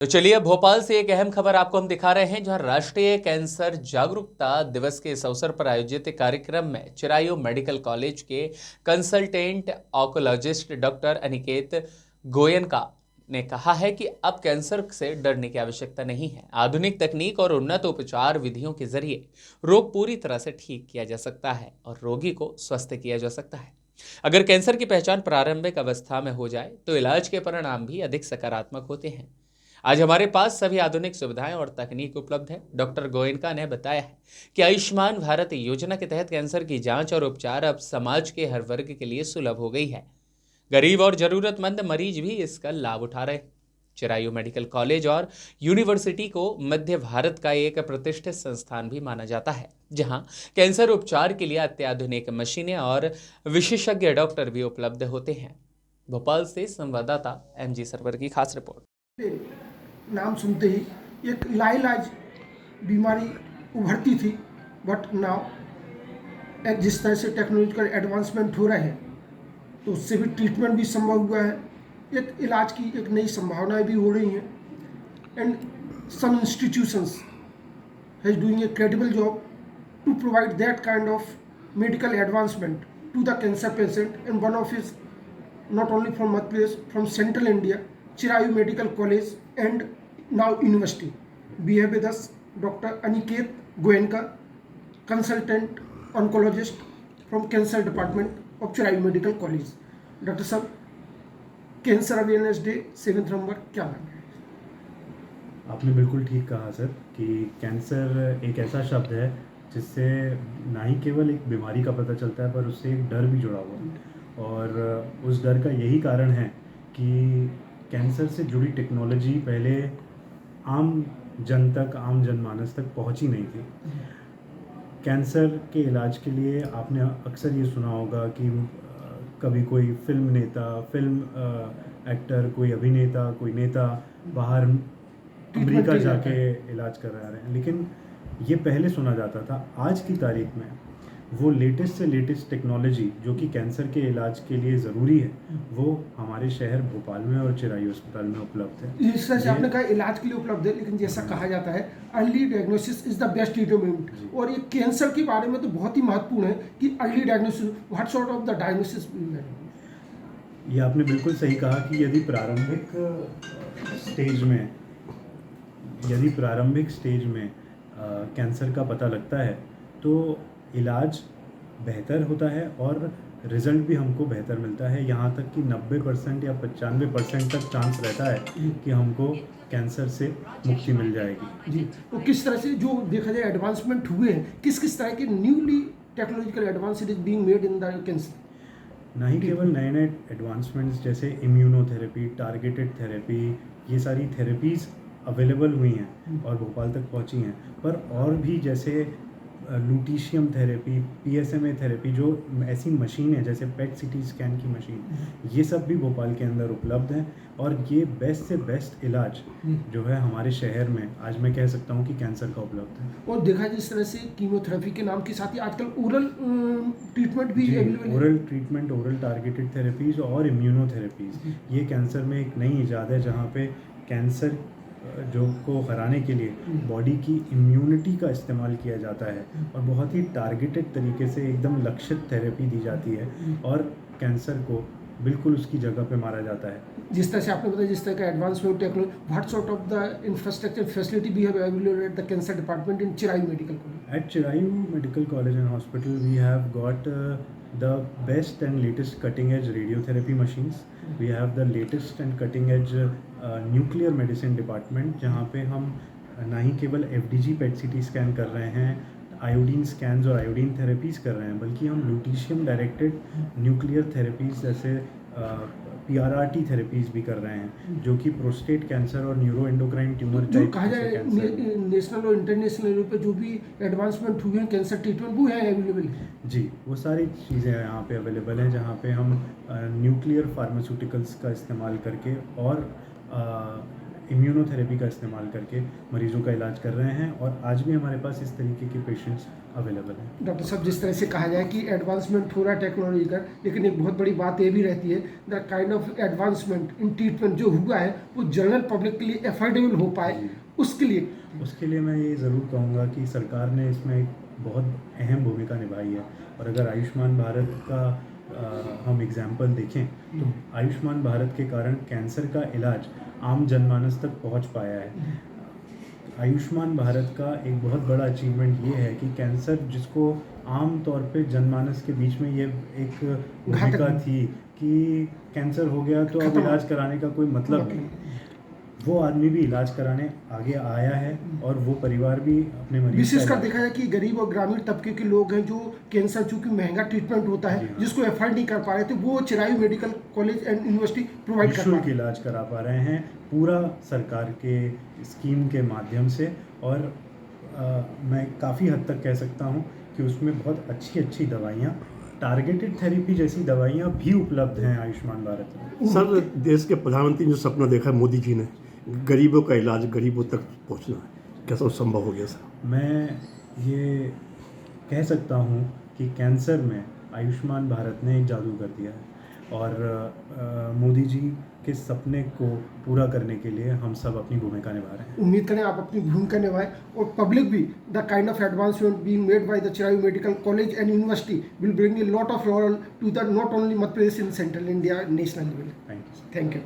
तो चलिए भोपाल से एक अहम खबर आपको हम दिखा रहे हैं, जहां राष्ट्रीय कैंसर जागरूकता दिवस के इस अवसर पर आयोजित कार्यक्रम में चिरायू मेडिकल कॉलेज के consultant oncologist doctor Aniket Goenka ने कहा है कि अब कैंसर से डरने की आवश्यकता नहीं है। आधुनिक तकनीक और उन्नत उपचार विधियों के जरिए रोग पूरी तरह से ठीक किया जा सकता है और रोगी को स्वस्थ किया जा सकता है। अगर कैंसर की पहचान प्रारंभिक अवस्था में हो जाए तो इलाज के परिणाम भी अधिक सकारात्मक होते हैं। आज हमारे पास सभी आधुनिक सुविधाएं और तकनीक उपलब्ध है। डॉक्टर गोयनका ने बताया है कि आयुष्मान भारत योजना के तहत कैंसर की जांच और उपचार अब समाज के हर वर्ग के लिए सुलभ हो गई है। गरीब और जरूरतमंद मरीज भी इसका लाभ उठा रहे हैं। चिरायू मेडिकल कॉलेज और यूनिवर्सिटी को मध्य भारत का एक प्रतिष्ठित संस्थान भी माना जाता है, जहां कैंसर उपचार के लिए अत्याधुनिक मशीनें और विशेषज्ञ डॉक्टर भी उपलब्ध होते हैं। भोपाल से संवाददाता MG सरवर की खास रिपोर्ट। नाम सुनते ही एक लाइलाज बीमारी उभरती थी, बट नाउ जिस तरह से टेक्नोलॉजिकल एडवांसमेंट हो रहे हैं तो उससे भी ट्रीटमेंट भी संभव हुआ है। एक इलाज की एक नई संभावनाएं भी हो रही हैं and some institutions has doing a credible job to provide that kind of medical advancement to the cancer patient and one of is not only from Madhya Pradesh, from Central India, Chirayu Medical College and now University. We have with us Dr. Aniket Goenka, consultant oncologist from Cancer Department of Chirayu Medical College. Dr. Sir, cancer awareness day 7 नवंबर क्या है? आपने बिल्कुल ठीक कहा sir कि cancer एक ऐसा शब्द है जिससे ना ही केवल एक बीमारी का पता चलता है, पर उससे एक डर भी जुड़ा हुआ है। और उस डर का यही कारण है कि कैंसर से जुड़ी टेक्नोलॉजी पहले आम जनमानस तक पहुंची नहीं थी। कैंसर के इलाज के लिए आपने अक्सर ये सुना होगा कि कभी कोई फिल्म एक्टर, कोई अभिनेता, कोई नेता बाहर अमेरिका जाके इलाज करा रहे हैं, लेकिन ये पहले सुना जाता था। आज की तारीख में वो लेटेस्ट से लेटेस्ट टेक्नोलॉजी जो कि कैंसर के इलाज के लिए ज़रूरी है, वो हमारे शहर भोपाल में और चिरायू अस्पताल में उपलब्ध है। जिस तरह से आपने कहा इलाज के लिए उपलब्ध है, लेकिन जैसा कहा जाता है early diagnosis is the best treatment, और ये कैंसर के बारे में तो बहुत ही महत्वपूर्ण है कि early diagnosis, what sort of the diagnosis. ये आपने बिल्कुल सही कहा कि यदि प्रारंभिक स्टेज में कैंसर का पता लगता है तो इलाज बेहतर होता है और रिज़ल्ट भी हमको बेहतर मिलता है। यहाँ तक कि 90% या 95% तक चांस रहता है कि हमको कैंसर से मुक्ति मिल जाएगी। जी, तो किस तरह से जो देखा जाए एडवांसमेंट हुए हैं, किस तरह के newly technological advance is being made in the cancer? ना ही केवल नए एडवांसमेंट्स जैसे इम्यूनोथेरेपी, टारगेटेड थेरेपी, ये सारी थेरेपीज़ अवेलेबल हुई हैं और भोपाल तक पहुँची हैं, पर और भी जैसे लूटीशियम थेरेपी, PSMA थेरेपी, जो ऐसी मशीन है जैसे पेट CT स्कैन की मशीन, ये सब भी भोपाल के अंदर उपलब्ध हैं। और ये बेस्ट से बेस्ट इलाज जो है हमारे शहर में आज मैं कह सकता हूँ कि कैंसर का उपलब्ध है। और देखा जिस तरह से कीमोथेरेपी के नाम के साथ ही आजकल ओरल ट्रीटमेंट भी अवेलेबल है। Oral treatment, oral targeted therapies और इम्यूनोथेरेपीज़, ये कैंसर में एक नई इजाद है, जहाँ पे कैंसर जो को हराने के लिए बॉडी की इम्यूनिटी का इस्तेमाल किया जाता है और बहुत ही टारगेटेड तरीके से एकदम लक्षित थेरेपी दी जाती है और कैंसर को बिल्कुल उसकी जगह पे मारा जाता है। जिस तरह से आपने बताया, जिस तरह का advancement technology, what sort of the infrastructure facility we have available at the cancer department in Chirayu medical college? At Chirayu Medical College and Hospital, we have got the best and latest cutting edge radiotherapy machines. We have the latest and cutting edge nuclear medicine department, जहाँ पे हम ना ही केवल FDG PET CT scan कर रहे हैं, iodine scans और iodine therapies कर रहे हैं, बल्कि हम लूटीशियम डायरेक्टेड न्यूक्लियर थेरेपीज़ जैसे PRRT थेरेपीज़ भी कर रहे हैं, जो कि प्रोस्टेट कैंसर और न्यूरो एंडोक्राइन ट्यूमर जो कहा जाए नेशनल और इंटरनेशनल लेवल पे जो भी एडवांसमेंट हुए हैं कैंसर ट्रीटमेंट, वो है अवेलेबल है। जी, वो सारी चीज़ें यहाँ पे अवेलेबल हैं, जहाँ पे हम न्यूक्लियर फार्मास्यूटिकल्स का इस्तेमाल करके और इम्यूनोथेरेपी का इस्तेमाल करके मरीजों का इलाज कर रहे हैं और आज भी हमारे पास इस तरीके के पेशेंट्स अवेलेबल हैं। डॉक्टर साहब, जिस तरह से कहा जाए कि एडवांसमेंट हो रहा है टेक्नोलॉजी का, लेकिन एक बहुत बड़ी बात ये भी रहती है the kind of advancement in treatment जो हुआ है वो जनरल पब्लिक के लिए एफोर्डेबल हो पाए, उसके लिए मैं ये ज़रूर कहूँगा कि सरकार ने इसमें एक बहुत अहम भूमिका निभाई है। और अगर आयुष्मान भारत का हम एग्जाम्पल देखें तो आयुष्मान भारत के कारण कैंसर का इलाज आम जनमानस तक पहुंच पाया है। आयुष्मान भारत का एक बहुत बड़ा अचीवमेंट ये है कि कैंसर, जिसको आम तौर पे जनमानस के बीच में ये एक भूमिका थी कि कैंसर हो गया तो अब इलाज कराने का कोई मतलब नहीं, वो आदमी भी इलाज कराने आगे आया है और वो परिवार भी अपने मरीज विशेषकर देखा जाए कि गरीब और ग्रामीण तबके के लोग हैं जो कैंसर, चूंकि महंगा ट्रीटमेंट होता है, जिसको एफर्ड नहीं कर पा रहे थे, वो Chirayu medical college and university provide कर निःशुल्क इलाज करा पा रहे हैं पूरा सरकार के स्कीम के माध्यम से। और मैं काफ़ी हद तक कह सकता हूँ कि उसमें बहुत अच्छी अच्छी दवाइयाँ, टारगेटेड थेरेपी जैसी दवाइयाँ भी उपलब्ध हैं आयुष्मान भारत में। सर, देश के प्रधानमंत्री ने जो सपना देखा है मोदी जी ने, गरीबों का इलाज गरीबों तक पहुंचना है, कैसा संभव हो गया सर? मैं ये कह सकता हूँ कि कैंसर में आयुष्मान भारत ने एक जादू कर दिया है और मोदी जी के सपने को पूरा करने के लिए हम सब अपनी भूमिका निभा रहे हैं। उम्मीद करें आप अपनी भूमिका निभाएं और पब्लिक भी the kind of advancement being made by the Chirayu medical college and university will bring a lot of laurel to the not only Madhya Pradesh in central India national level. Thank you. Thank you.